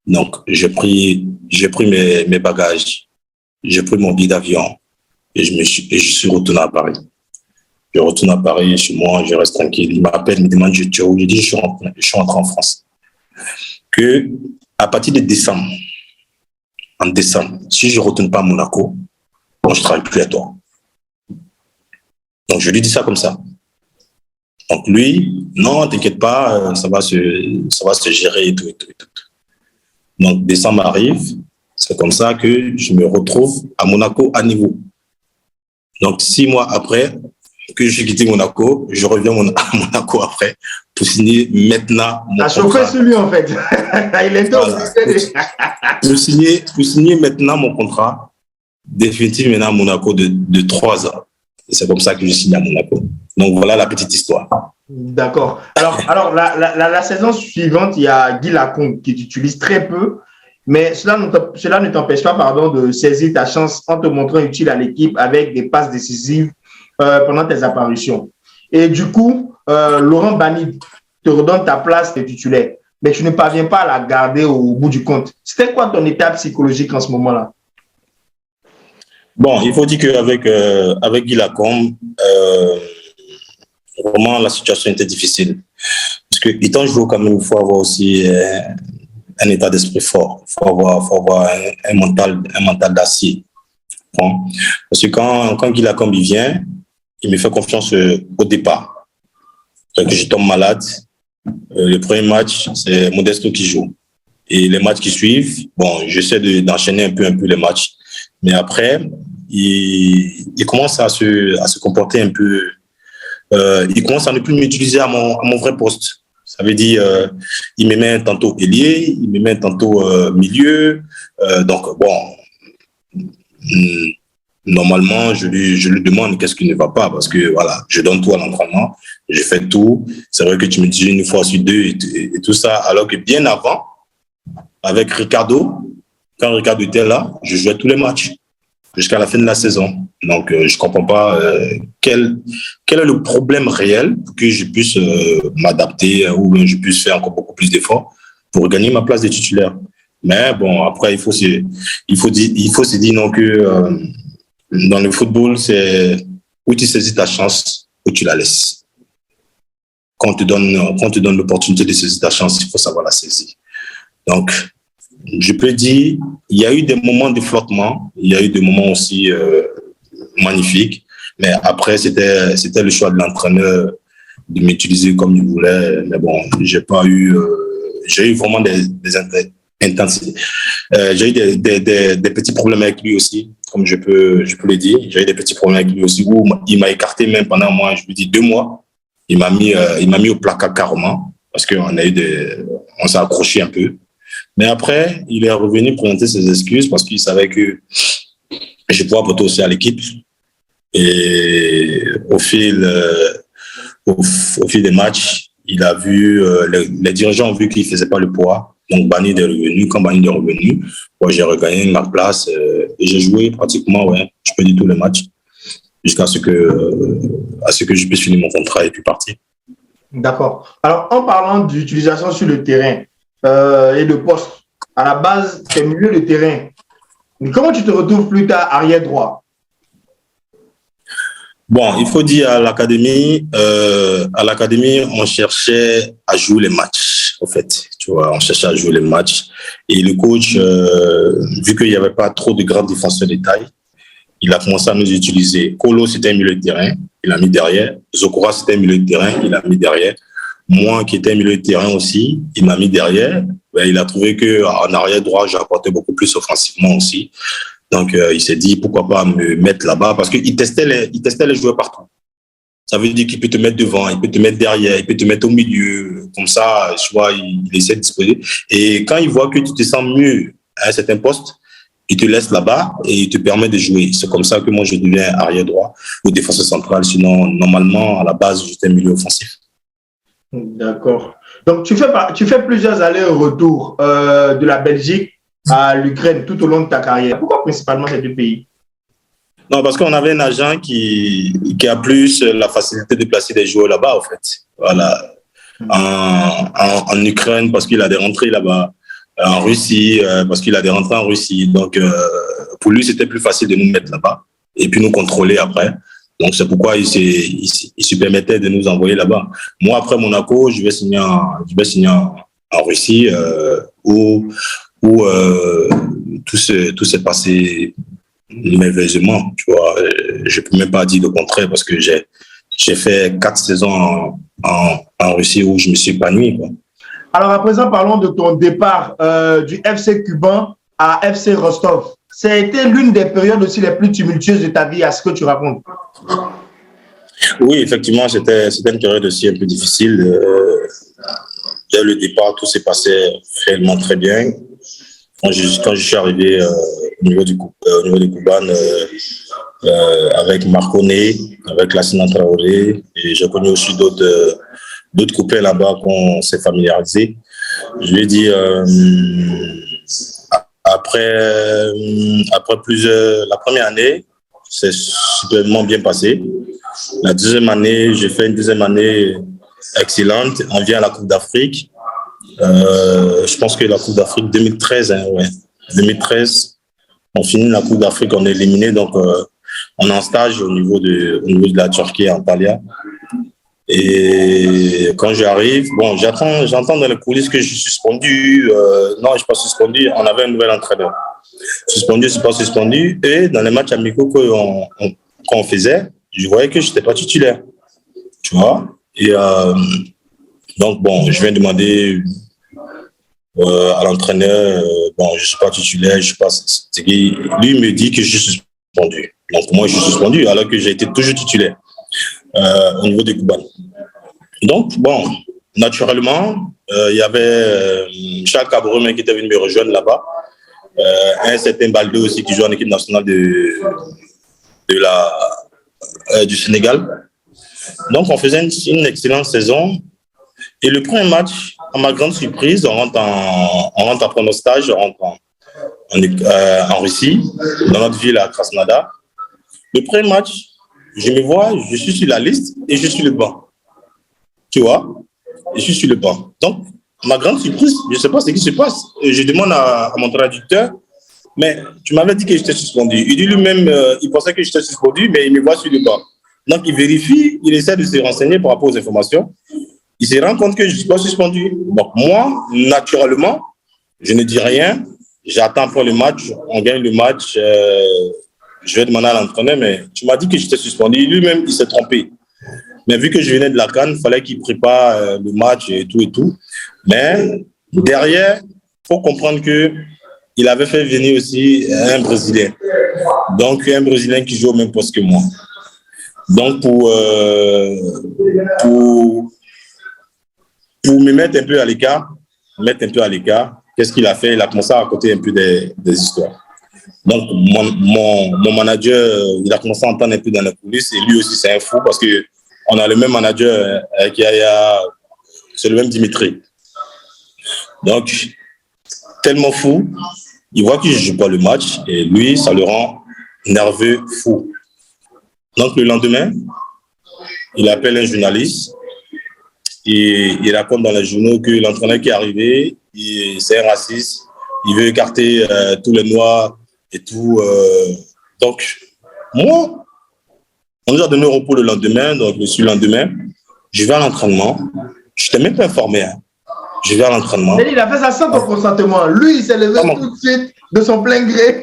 Donc, j'ai pris mes bagages, j'ai pris mon billet d'avion et je suis retourné à Paris. Je retourne à Paris, chez moi, je reste tranquille. Il m'appelle, il me demande, je dis, je suis rentré en France. Que à partir de décembre, en décembre, si je ne retourne pas à Monaco, bon, je ne travaille plus à toi. Donc, je lui dis ça comme ça. Donc, lui, non, t'inquiète pas, ça va se gérer et tout. Donc, décembre arrive, c'est comme ça que je me retrouve à Monaco à niveau. Donc, 6 mois après que j'ai quitté Monaco, je reviens à Monaco après pour signer maintenant mon contrat. chauffé celui en fait. Il est pour signer maintenant mon contrat définitif maintenant à Monaco de 3 ans. Et c'est comme ça que je signe à Monaco. Donc voilà la petite histoire. D'accord. Alors la saison suivante, il y a Guy Lacombe qui t'utilise très peu, mais cela ne t'empêche pas de saisir ta chance en te montrant utile à l'équipe avec des passes décisives pendant tes apparitions. Et du coup, Laurent Bani te redonne ta place de titulaire, mais tu ne parviens pas à la garder au bout du compte. C'était quoi ton état psychologique en ce moment-là? Bon, il faut dire qu'avec avec Guy Lacombe, vraiment la situation était difficile. Parce que étant joueur, quand même, il faut avoir aussi un état d'esprit fort. Il faut avoir un mental d'acier. Bon. Parce que quand Guy Lacombe vient, il me fait confiance au départ. Que je tombe malade. Le premier match, c'est Modesto qui joue. Et les matchs qui suivent, bon, j'essaie d'enchaîner un peu les matchs. Mais après, il commence à se comporter un peu il commence à ne plus m'utiliser à mon vrai poste. Ça veut dire, il me met tantôt ailier, il me met tantôt milieu. Donc, bon, normalement, je lui demande qu'est-ce qui ne va pas parce que, voilà, je donne tout à l'entraînement, je fais tout. C'est vrai que tu me dis une fois sur deux et tout ça, alors que bien avant, avec Ricardo, quand Ricardo était là, je jouais tous les matchs jusqu'à la fin de la saison. Donc, je ne comprends pas quel est le problème réel pour que je puisse m'adapter ou je puisse faire encore beaucoup plus d'efforts pour gagner ma place de titulaire. Mais bon, après, il faut se dire non que dans le football, c'est où tu saisis ta chance ou tu la laisses. Quand on te donne l'opportunité de saisir ta chance, il faut savoir la saisir. Donc, je peux dire, il y a eu des moments de flottement, il y a eu des moments aussi magnifiques, mais après, c'était le choix de l'entraîneur de m'utiliser comme il voulait. Mais bon, j'ai eu vraiment des intensités. J'ai eu des petits problèmes avec lui aussi, comme je peux le dire. J'ai eu des petits problèmes avec lui aussi, où il m'a écarté même pendant, moi, je lui dis 2 mois. Il m'a mis au placard carrément, parce on s'est accroché un peu. Mais après, il est revenu présenter ses excuses parce qu'il savait que je pouvais apporter aussi à l'équipe. Et au fil des matchs, il a vu, les dirigeants ont vu qu'il ne faisait pas le poids. Donc, Bani est revenu. Quand Bani est revenu, moi, j'ai regagné ma place et j'ai joué pratiquement, je peux dire tous les matchs, jusqu'à ce que je puisse finir mon contrat et puis partir. D'accord. Alors, en parlant d'utilisation sur le terrain et de poste, à la base, c'est milieu de terrain. Mais comment tu te retrouves plus tard arrière droit? Bon, il faut dire à l'académie, on cherchait à jouer les matchs, en fait. Tu vois, on cherchait à jouer les matchs. Et le coach, vu qu'il n'y avait pas trop de grands défenseurs de taille, il a commencé à nous utiliser. Kolo, c'était un milieu de terrain, il a mis derrière. Zokora, c'était un milieu de terrain, il a mis derrière. Moi, qui étais un milieu de terrain aussi, il m'a mis derrière. Il a trouvé qu'en arrière droit, j'apportais beaucoup plus offensivement aussi. Donc, il s'est dit, pourquoi pas me mettre là-bas, parce qu'il testait les joueurs partout. Ça veut dire qu'il peut te mettre devant, il peut te mettre derrière, il peut te mettre au milieu. Comme ça, tu vois, il essaie de disposer. Et quand il voit que tu te sens mieux à un certain poste, il te laisse là-bas et il te permet de jouer. C'est comme ça que moi, je deviens arrière droit ou défenseur central. Sinon, normalement, à la base, j'étais milieu offensif. D'accord. Donc, tu fais plusieurs allers-retours de la Belgique à l'Ukraine tout au long de ta carrière. Pourquoi principalement ces 2 pays? Non, parce qu'on avait un agent qui a plus la facilité de placer des joueurs là-bas, en fait. Voilà. En Ukraine, parce qu'il a des rentrées là-bas. En Russie, parce qu'il a des rentrées en Russie. Donc, pour lui, c'était plus facile de nous mettre là-bas et puis nous contrôler après. Donc, c'est pourquoi il se permettait de nous envoyer là-bas. Moi, après Monaco, je vais signer en Russie où tout s'est passé merveilleusement. Tu vois, je ne peux même pas dire le contraire parce que j'ai fait 4 saisons en Russie où je me suis épanoui, quoi. Alors, à présent, parlons de ton départ du FC Cuban à FC Rostov. Ça a été l'une des périodes aussi les plus tumultueuses de ta vie, à ce que tu racontes. Oui, effectivement, c'était une période aussi un peu difficile. Dès le départ, tout s'est passé réellement très bien. Quand je suis arrivé au niveau du Kuban, avec Marcone, avec Lassina Traoré, et j'ai connu aussi d'autres copains là-bas qu'on s'est familiarisés. Je vais dire, la première année, c'est superbement bien passé. La deuxième année, j'ai fait une deuxième année excellente. On vient à la Coupe d'Afrique. Je pense que la Coupe d'Afrique 2013, 2013, on finit la Coupe d'Afrique, on est éliminé. Donc, on est en stage au niveau de la Turquie, en Antalya. Et quand j'arrive, bon, j'entends dans les coulisses que je suis suspendu. Non, je ne suis pas suspendu. On avait un nouvel entraîneur. Suspendu, c'est pas suspendu. Et dans les matchs amicaux qu'on faisait, je voyais que je n'étais pas titulaire. Tu vois? Et donc, bon, je viens demander à l'entraîneur, bon, je ne suis pas titulaire, je sais pas. Lui me dit que je suis suspendu. Donc, moi, je suis suspendu alors que j'ai été toujours titulaire. au niveau des Cubains. Donc, bon, naturellement, il y avait Charles Cabremin qui était venu me rejoindre là-bas. Un certain Baldo aussi qui joue en équipe nationale du Sénégal. Donc, on faisait une excellente saison. Et le premier match, à ma grande surprise, on rentre après nos stages, on rentre en Russie, dans notre ville à Krasnodar. Le premier match, je me vois, je suis sur la liste et je suis le banc. Tu vois? Je suis sur le banc. Donc, ma grande surprise, je ne sais pas ce qui se passe. Je demande à mon traducteur, mais tu m'avais dit que j'étais suspendu. Il dit lui-même, il pensait que j'étais suspendu, mais il me voit sur le banc. Donc, il vérifie, il essaie de se renseigner par rapport aux informations. Il se rend compte que je ne suis pas suspendu. Donc, moi, naturellement, je ne dis rien. J'attends pour le match. On gagne le match. Je vais demander à l'entraîneur, mais tu m'as dit que j'étais suspendu. Lui-même, il s'est trompé. Mais vu que je venais de la CAN, il fallait qu'il prépare le match et tout et tout. Mais derrière, il faut comprendre qu'il avait fait venir aussi un Brésilien. Donc, un Brésilien qui joue au même poste que moi. Donc, pour me mettre un peu à l'écart, qu'est-ce qu'il a fait? Il a commencé à raconter un peu des histoires. Donc, mon manager, il a commencé à entendre un peu dans la coulisses et lui aussi, c'est un fou parce qu'on a le même manager, c'est le même Dimitri. Donc, tellement fou, il voit que je ne joue pas le match et lui, ça le rend nerveux, fou. Donc, le lendemain, il appelle un journaliste et il raconte dans les journaux que l'entraîneur qui est arrivé, c'est un raciste, il veut écarter tous les Noirs et tout. Donc, moi, on nous a donné un repos le lendemain, donc le surlendemain, je vais à l'entraînement. Je n'étais même pas informé. Hein. Je vais à l'entraînement. Il a fait ça sans ton consentement. Lui, il s'est levé tout de suite de son plein gré.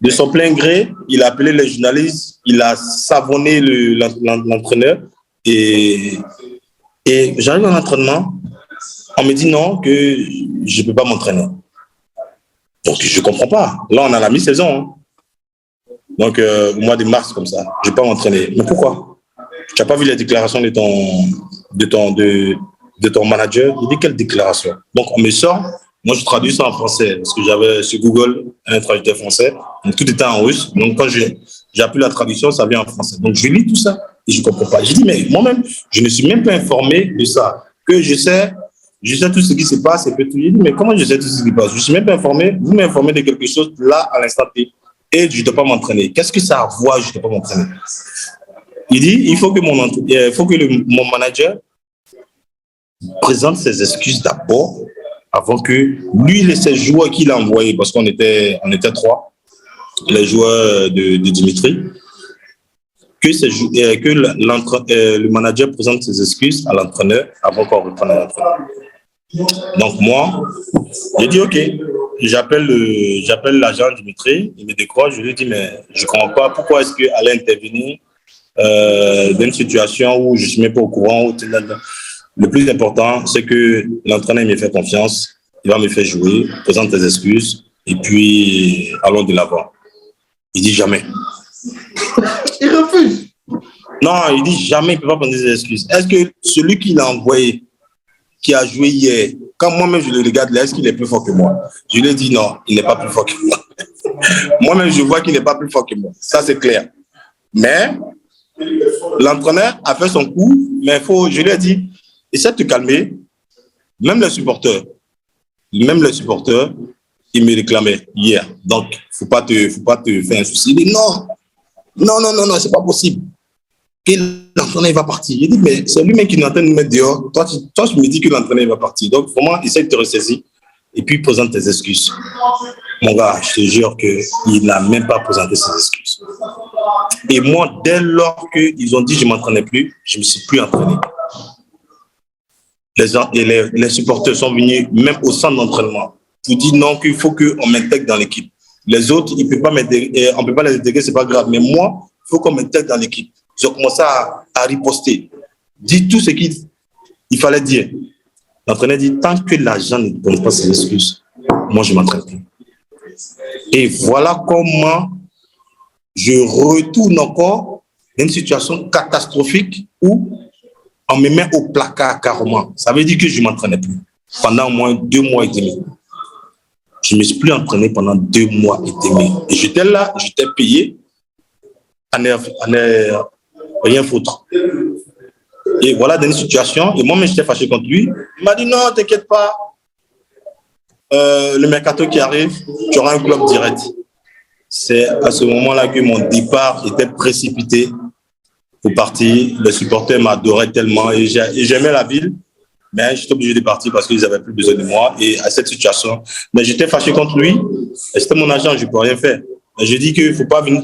De son plein gré, il a appelé les journalistes, il a savonné l'entraîneur et j'arrive à l'entraînement. On me dit non, que je ne peux pas m'entraîner. Donc, je ne comprends pas. Là, on a la mi-saison. Hein. Donc, au mois de mars, comme ça, je ne vais pas m'entraîner. Mais pourquoi? Tu n'as pas vu les déclarations de ton manager? Il dit quelle déclaration? Donc, on me sort. Moi, je traduis ça en français parce que j'avais sur Google un traducteur français. Donc, tout était en russe. Donc, quand j'ai appris la traduction, ça vient en français. Donc, je lis tout ça et je ne comprends pas. Je dis, mais moi-même, je ne suis même pas informé de ça. Que je sais tout ce qui se passe et que tout. Je dis, mais comment je sais tout ce qui se passe? Je ne suis même pas informé. Vous m'informez de quelque chose là, à l'instant T. Et je ne dois pas m'entraîner. Qu'est-ce que ça a à voir? Je ne dois pas m'entraîner. Il dit, il faut que mon manager présente ses excuses d'abord avant que lui et ses joueurs qu'il a envoyés, parce qu'on était 3, les joueurs de Dimitri, que le manager présente ses excuses à l'entraîneur avant qu'on reprenne l'entraîneur. Donc moi, j'ai dit ok, j'appelle l'agent Dimitri, il me décroche, je lui dis mais je ne comprends pas pourquoi est-ce qu'elle a intervenu dans une situation où je ne suis même pas au courant. Le plus important, c'est que l'entraîneur me fait confiance, il va me faire jouer, présente tes excuses et puis allons de l'avant. Il dit jamais. Il refuse. Non, il dit jamais, il ne peut pas prendre des excuses. Est-ce que celui qui l'a envoyé, qui a joué hier, quand moi-même je le regarde là, est-ce qu'il est plus fort que moi? Je lui ai dit non, il n'est pas plus fort que moi. Moi-même, je vois qu'il n'est pas plus fort que moi. Ça, c'est clair. Mais l'entraîneur a fait son coup, mais je lui ai dit, essaie de te calmer. Même les supporters, ils me réclamaient hier. Donc, faut pas te faire un souci. Il dit non, c'est pas possible. Que l'entraîneur va partir. Il dit, mais c'est lui-même qui est en train de nous mettre dehors. Toi, tu me dis que l'entraîneur va partir. Donc, vraiment, essaie de te ressaisir et puis présente tes excuses. Mon gars, je te jure qu'il n'a même pas présenté ses excuses. Et moi, dès lors qu'ils ont dit que je ne m'entraînais plus, je ne me suis plus entraîné. Les supporters sont venus même au centre d'entraînement pour dire non, qu'il faut qu'on m'intègre dans l'équipe. Les autres, on ne peut pas les intégrer, ce n'est pas grave. Mais moi, il faut qu'on m'intègre dans l'équipe. Ils ont commencé à riposter. Dire tout ce qu'il fallait dire. L'entraîneur dit, tant que l'agent ne donne pas ses excuses, moi, je ne m'entraîne plus. Et voilà comment je retourne encore dans une situation catastrophique où on me met au placard carrément. Ça veut dire que je ne m'entraînais plus pendant au moins 2 mois et demi. Je ne me suis plus entraîné pendant 2 mois et demi. Et j'étais là, j'étais payé à ne rien foutre. Et voilà, dans une situation, et moi-même j'étais fâché contre lui. Il m'a dit non, t'inquiète pas. Le mercato qui arrive, tu auras un club direct. C'est à ce moment-là que mon départ était précipité pour partir. Les supporters m'adoraient tellement et j'aimais la ville. Mais j'étais obligé de partir parce qu'ils n'avaient plus besoin de moi. Et à cette situation, mais j'étais fâché contre lui. C'était mon agent, je ne peux rien faire. Mais je dis qu'il ne faut pas venir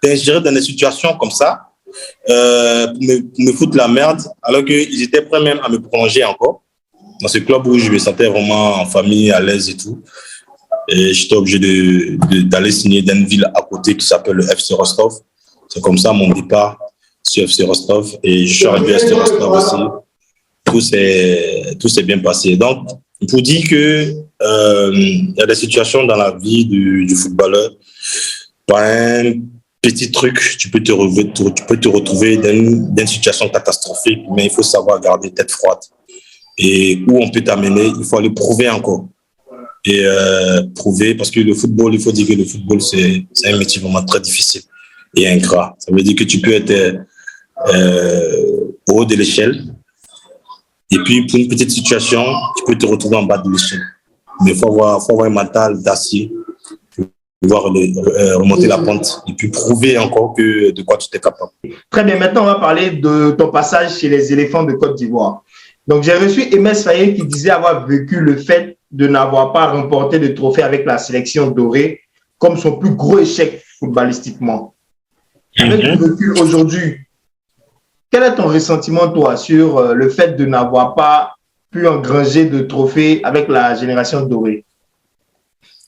t'ingérer dans des situations comme ça, me foutre la merde, alors qu'ils étaient prêts même à me prolonger encore. Dans ce club où je me sentais vraiment en famille, à l'aise et tout. Et j'étais obligé d'aller signer dans une ville à côté qui s'appelle le FC Rostov. C'est comme ça mon départ sur FC Rostov. Et je suis arrivé à FC Rostov aussi. Tout s'est bien passé. Donc, pour dire que y a des situations dans la vie du footballeur, par un petit truc, tu peux te retrouver dans une situation catastrophique, mais il faut savoir garder tête froide. Et où on peut t'amener, il faut aller prouver encore. Et prouver, parce que le football, il faut dire que le football, c'est un métier vraiment très difficile et ingrat. Ça veut dire que tu peux être au haut de l'échelle, et puis pour une petite situation, tu peux te retrouver en bas de l'échelle. Mais il faut avoir un mental d'acier pour pouvoir remonter la pente et puis prouver encore de quoi tu es capable. Très bien, maintenant on va parler de ton passage chez les éléphants de Côte d'Ivoire. Donc j'ai reçu Aimé Faye qui disait avoir vécu le fait de n'avoir pas remporté de trophée avec la sélection dorée comme son plus gros échec footballistiquement. Avec le recul aujourd'hui, quel est ton ressentiment, toi, sur le fait de n'avoir pas pu engranger de trophées avec la génération dorée?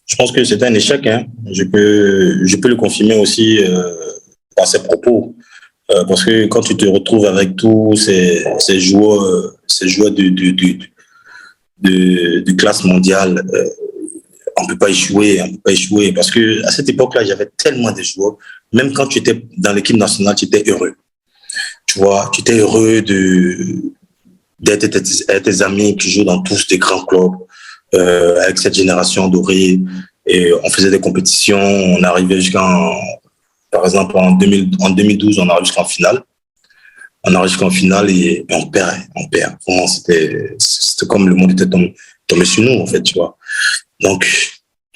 Je pense que c'est un échec. Hein. Je peux le confirmer aussi par ses propos. Parce que quand tu te retrouves avec tous ces joueurs de classe mondiale, on ne peut pas échouer. Parce qu'à cette époque-là, j'avais tellement de joueurs. Même quand tu étais dans l'équipe nationale, tu étais heureux. Tu vois, tu étais heureux d'être avec tes amis qui jouent dans tous des grands clubs, avec cette génération dorée. Et on faisait des compétitions, on arrivait par exemple, en 2012, on arrive jusqu'en finale. On arrive jusqu'en finale et on perd. Vraiment, c'était comme le monde était tombé sur nous, en fait, tu vois. Donc,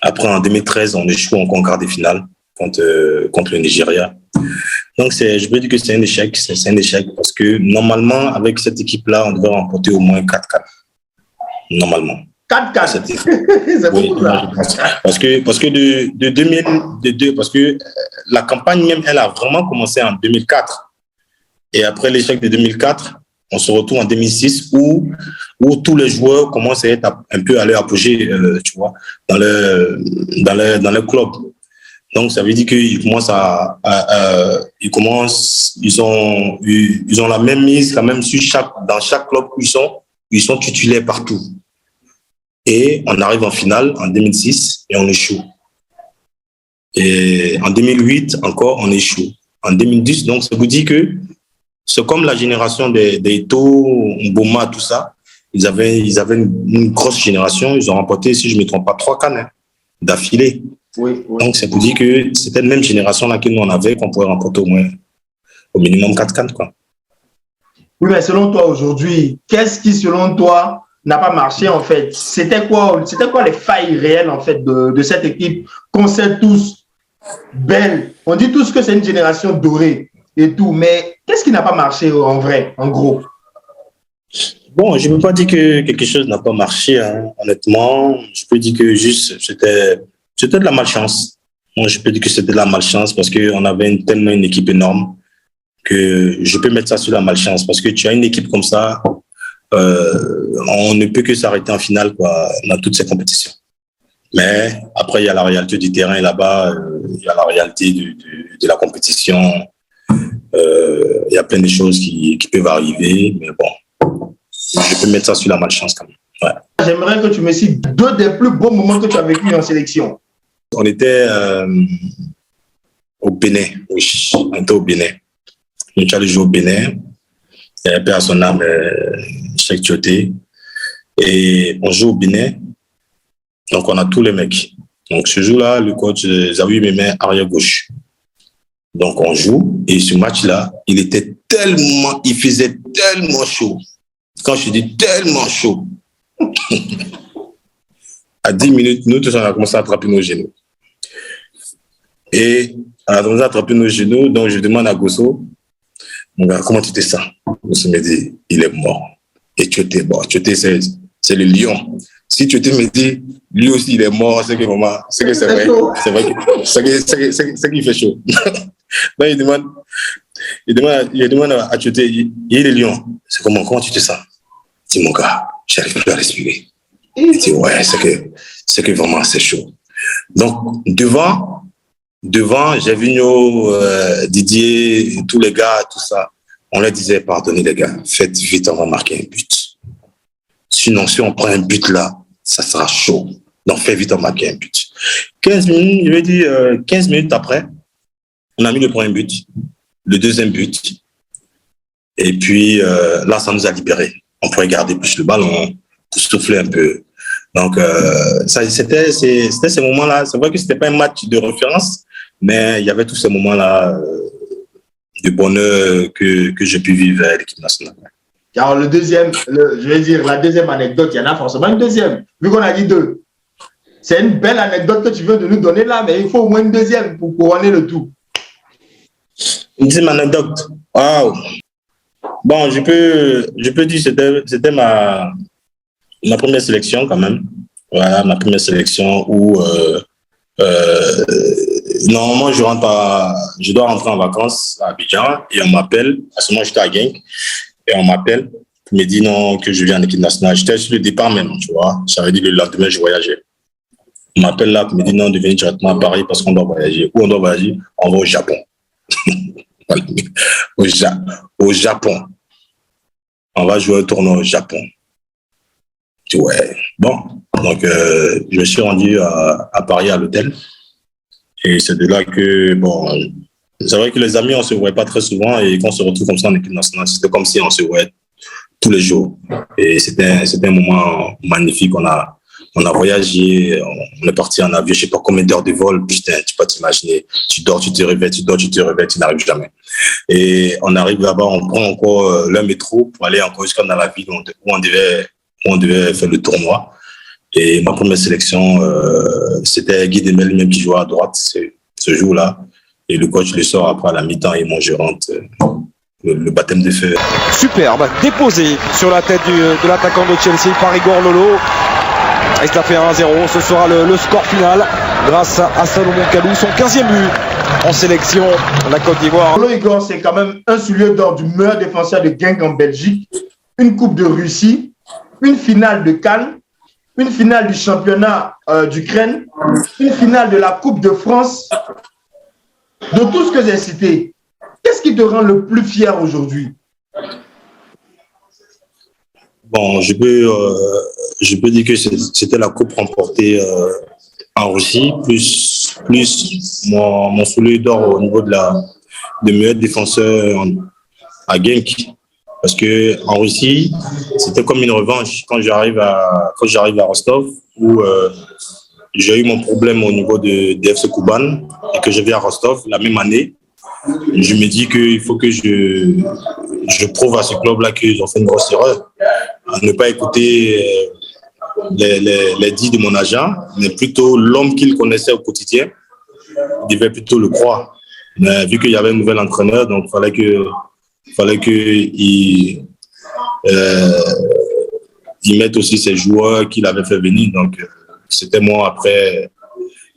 après, en 2013, on échoue encore en quart de finale contre le Nigeria. Donc, je peux dire que c'est un échec. C'est un échec parce que normalement, avec cette équipe-là, on devrait remporter au moins 4-4. Normalement. 4-4. C'est beaucoup là. Parce que de 2002, parce que la campagne même, elle a vraiment commencé en 2004. Et après l'échec de 2004, on se retrouve en 2006 où tous les joueurs commencent à être un peu à leur apogée, tu vois, dans le club. Donc, ça veut dire qu'ils commencent ils ont la même mise quand même dans chaque club où ils sont titulaires partout. Et on arrive en finale en 2006 et on échoue. Et en 2008, encore, on échoue. En 2010, donc, ça vous dit que c'est comme la génération des Eto'o, Mboma, tout ça. Ils avaient une grosse génération. Ils ont remporté, si je ne me trompe pas, 3 CAN d'affilée. Oui. Donc, ça vous dit que c'était la même génération-là que nous, on avait, qu'on pourrait remporter au minimum 4 CAN, quoi. Oui, mais selon toi, aujourd'hui, qu'est-ce qui, selon toi, n'a pas marché, en fait? C'était quoi les failles réelles, en fait, de cette équipe qu'on sait tous belle? On dit tous que c'est une génération dorée et tout, mais qu'est-ce qui n'a pas marché en vrai, en gros? Bon, je ne peux pas dire que quelque chose n'a pas marché, hein. Honnêtement. Je peux dire que juste, c'était de la malchance. Moi, je peux dire que c'était de la malchance parce qu'on avait tellement une équipe énorme que je peux mettre ça sur la malchance. Parce que tu as une équipe comme ça, on ne peut que s'arrêter en finale, quoi, dans toutes ces compétitions. Mais après, il y a la réalité du terrain là-bas, il y a la réalité de la compétition. Il y a plein de choses qui peuvent arriver, mais bon, je peux mettre ça sur la malchance quand même. Ouais. J'aimerais que tu me cites 2 des plus beaux moments que tu as vécu en sélection. On était au Bénin, oui, on était au Bénin. On est allé jouer au Bénin. Il y avait à son âme, Cheikh Tioté. Et on joue au Bénin. Donc, on a tous les mecs. Donc, ce jour-là, le coach Zawi me met arrière gauche. Donc, on joue. Et ce match-là, il faisait tellement chaud. Quand je dis tellement chaud, à 10 minutes, nous tous, on a commencé à attraper nos genoux. Et on a commencé à attraper nos genoux. Donc, je demande à Gosso, mon gars, comment tu te sens? Gosso me dit, il est mort. Et Tioté, bon, Tioté, c'est le lion. Si Tioté me dit, lui aussi, il est mort, c'est que vraiment, c'est que c'est vrai. C'est vrai c'est qu'il fait chaud. Donc, il demande à Tioté, il est le lion. C'est comment tu te sens? Il dit, mon gars, j'arrive plus à respirer. Il dit, ouais, c'est que vraiment, c'est chaud. Donc, devant, j'ai vu Didier, tous les gars, tout ça. On leur disait, pardonnez les gars, faites vite, on va marquer un but. Sinon, si on prend un but là, ça sera chaud. Donc, faites vite, on va marquer un but. 15 minutes, je vais dire, 15 minutes après, on a mis le premier but, le deuxième but. Et puis, là, ça nous a libérés. On pouvait garder plus le ballon, pour souffler un peu. Donc, c'était ces moments-là. C'est vrai que ce n'était pas un match de référence, mais il y avait tous ces moments-là de bonheur que j'ai pu vivre à l'équipe nationale. Alors, la deuxième anecdote, il y en a forcément une deuxième, vu qu'on a dit deux. C'est une belle anecdote que tu veux de nous donner là, mais il faut au moins une deuxième pour couronner le tout. Une deuxième anecdote. Waouh! Bon, je peux dire que c'était ma première sélection quand même. Voilà, ma première sélection où normalement je dois rentrer en vacances à Abidjan et on m'appelle. À ce moment, j'étais à Genk et on m'appelle. Il me dit non, que je viens en équipe nationale. J'étais sur le départ même, tu vois. J'avais dit le lendemain, je voyageais. On m'appelle là, il me dit non, de venir directement à Paris parce qu'on doit voyager. Où on doit voyager? On va au Japon. Au Japon. On va jouer un tournoi au Japon. Ouais, bon. Donc, je me suis rendu à Paris à l'hôtel. Et c'est de là que, bon, c'est vrai que les amis, on ne se voit pas très souvent. Et quand on se retrouve comme ça en équipe nationale, c'était comme si on se voyait tous les jours. Et c'était un moment magnifique. On a voyagé, on est parti en avion, je ne sais pas combien d'heures de vol. Putain, tu peux t'imaginer. Tu dors, tu te réveilles, tu n'arrives jamais. Et on arrive là-bas, on prend encore le métro pour aller encore jusqu'à dans la ville où on devait faire le tournoi. Et ma première sélection, c'était Guy Demel même qui jouait à droite ce jour-là. Et le coach le sort après à la mi-temps et moi je rentre. Le baptême de feu. Superbe, déposé sur la tête de l'attaquant de Chelsea par Igor Lolo. Et ça fait 1-0, ce sera le score final grâce à Salomon Kalou, son 15e but en sélection de la Côte d'Ivoire. Lolo Igor, c'est quand même un soulier d'or du meilleur défenseur de Genk en Belgique, une Coupe de Russie, une finale de Cannes, une finale du championnat d'Ukraine, une finale de la Coupe de France. De tout ce que j'ai cité, qu'est-ce qui te rend le plus fier aujourd'hui? Bon, je peux dire que c'était la coupe remportée en Russie, plus mon soulier d'or au niveau de meilleur défenseur à Genk. Parce que en Russie, c'était comme une revanche quand j'arrive à Rostov, où j'ai eu mon problème au niveau de FC Kuban et que je vais à Rostov la même année. Je me dis qu'il faut que je prouve à ce club-là qu'ils ont fait une grosse erreur. À ne pas écouter les dits de mon agent, mais plutôt l'homme qu'il connaissait au quotidien. Il devait plutôt le croire. Mais vu qu'il y avait un nouvel entraîneur, donc il fallait qu'il mette aussi ses joueurs qu'il avait fait venir. Donc, c'était moi après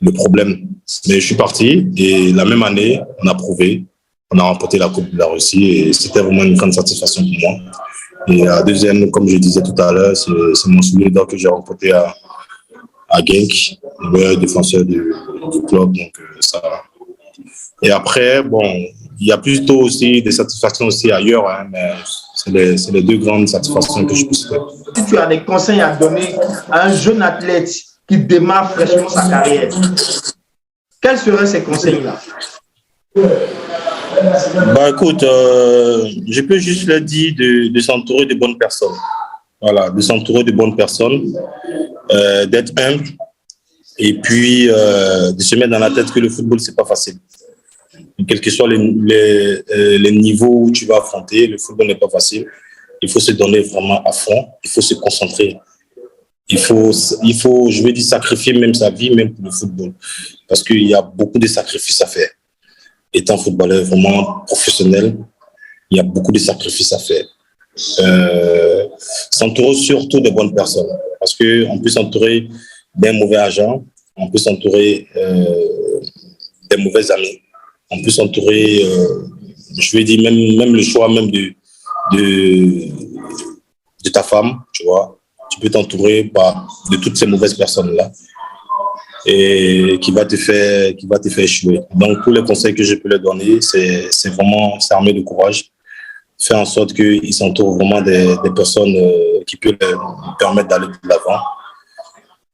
le problème. Mais je suis parti et la même année, on a prouvé. On a remporté la Coupe de la Russie et c'était vraiment une grande satisfaction pour moi. Et la deuxième, comme je disais tout à l'heure, c'est mon soulier d'or que j'ai remporté à Genk, le meilleur défenseur du club. Donc, ça. Et après, bon, il y a plutôt aussi des satisfactions aussi ailleurs, hein, mais c'est les deux grandes satisfactions que je peux citer. Si tu as des conseils à donner à un jeune athlète qui démarre fraîchement sa carrière, quels seraient ces conseils-là? Bah écoute, je peux juste leur dire de s'entourer de bonnes personnes. Voilà, de s'entourer de bonnes personnes, d'être humble et puis de se mettre dans la tête que le football, c'est pas facile. Quels que soient les niveaux où tu vas affronter, le football n'est pas facile. Il faut se donner vraiment à fond, il faut se concentrer. Il faut, je vais dire, sacrifier même sa vie, même pour le football. Parce qu'il y a beaucoup de sacrifices à faire. Étant footballeur vraiment professionnel, il y a beaucoup de sacrifices à faire. S'entourer surtout de bonnes personnes. Parce qu'on peut s'entourer d'un mauvais agent, on peut s'entourer des mauvais amis, on peut s'entourer, je vais dire, même le choix même de ta femme, tu vois. Tu peux t'entourer de toutes ces mauvaises personnes-là et qui va te faire échouer. Donc, tous les conseils que je peux leur donner, c'est vraiment s'armer de courage, faire en sorte qu'ils s'entourent vraiment des personnes qui peuvent leur permettre d'aller de l'avant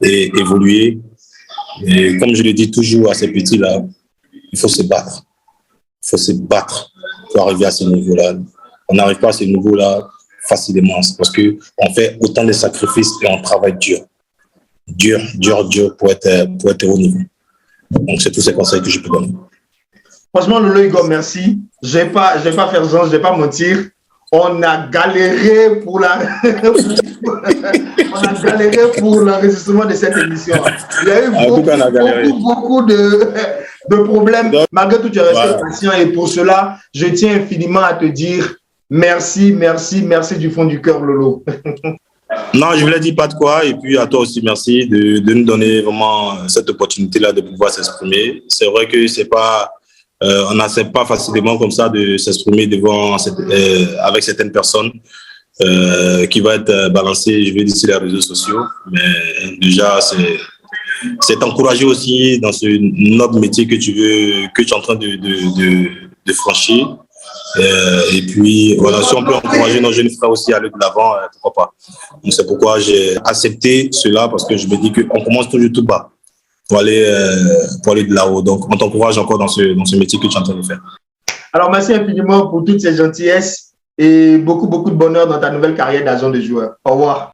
et évoluer. Et comme je le dis toujours à ces petits-là, il faut se battre. Il faut se battre pour arriver à ce niveau-là. On n'arrive pas à ce niveau-là facilement. C'est parce qu'on fait autant de sacrifices et on travaille dur. Dur pour être au niveau. Donc, c'est tous ces conseils que je peux donner. Franchement, Lolo Igor, merci. Je vais pas faire genre, je vais pas mentir. On a galéré pour l'enregistrement de cette émission. Il y a eu beaucoup de problèmes. Donc, malgré tout, tu es resté patient et pour cela, je tiens infiniment à te dire merci du fond du cœur, Lolo. Non, je ne voulais dire pas de quoi. Et puis à toi aussi, merci de nous donner vraiment cette opportunité-là de pouvoir s'exprimer. C'est vrai que c'est pas, on n'accepte pas facilement comme ça de s'exprimer devant avec certaines personnes qui va être balancé, je vais dire, sur les réseaux sociaux. Mais déjà, c'est encouragé aussi dans ce noble métier que tu es en train de franchir. Et puis, voilà, si on peut encourager nos jeunes frères aussi à aller de l'avant, pourquoi pas. Donc, c'est pourquoi j'ai accepté cela, parce que je me dis qu'on commence toujours tout bas pour aller de là-haut. Donc, on t'encourage encore dans ce métier que tu es en train de faire. Alors, merci infiniment pour toutes ces gentillesses et beaucoup de bonheur dans ta nouvelle carrière d'agent de joueur. Au revoir.